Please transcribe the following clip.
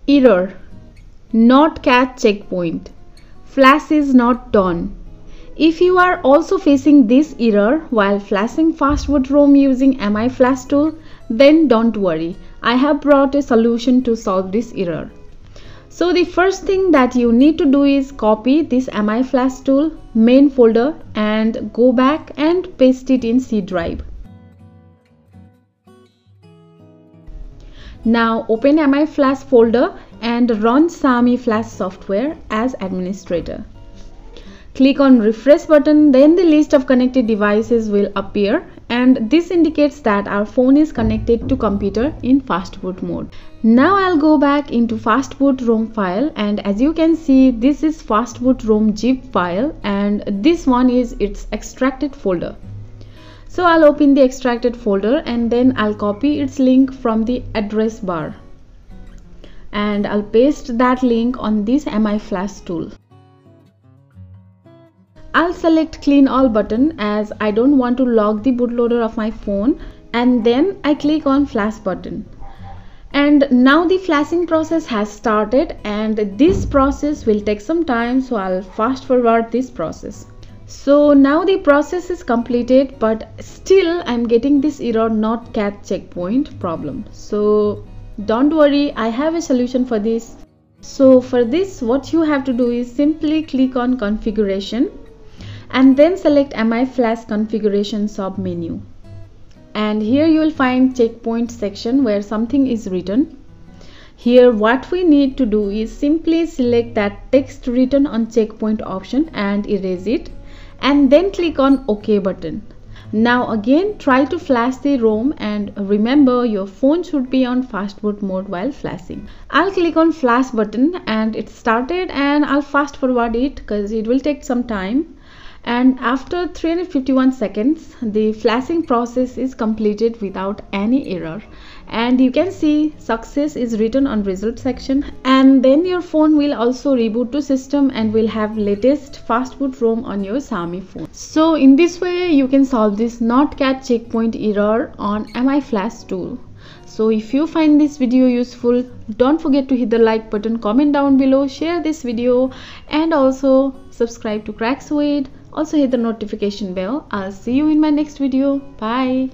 Error. Not catch checkpoint. Flash is not done. If you are also facing this error while flashing fastboot ROM using MI flash tool, then don't worry. I have brought a solution to solve this error. So the first thing that you need to do is copy this MI flash tool main folder and go back and paste it in C drive. Now open MI flash folder and run Xiaomi flash software as administrator. Click on refresh button, then the list of connected devices will appear and this indicates that our phone is connected to computer in fastboot mode. Now I'll go back into fastboot ROM file and as you can see this is fastboot ROM zip file and this one is its extracted folder. So I'll open the extracted folder and then I'll copy its link from the address bar and I'll paste that link on this MI flash tool. I'll select clean all button as I don't want to lock the bootloader of my phone and then I click on flash button. And now the flashing process has started and this process will take some time, so I'll fast forward this process. So now the process is completed but still I'm getting this error not catch checkpoint problem. So don't worry, I have a solution for this. So for this what you have to do is simply click on configuration and then select MI flash configuration sub menu. And here you will find checkpoint section where something is written. Here what we need to do is simply select that text written on checkpoint option and erase it and then click on OK button. Now again try to flash the ROM and remember your phone should be on fastboot mode while flashing. I'll click on flash button and it started and I'll fast forward it because it will take some time. And after 351 seconds the flashing process is completed without any error and you can see success is written on result section and then your phone will also reboot to system and will have latest fastboot ROM on your Xiaomi phone. So in this way you can solve this not catch checkpoint error on MI flash tool. So if you find this video useful, don't forget to hit the like button, comment down below, share this video and also subscribe to Craxoid. Also hit the notification bell. I'll see you in my next video. Bye.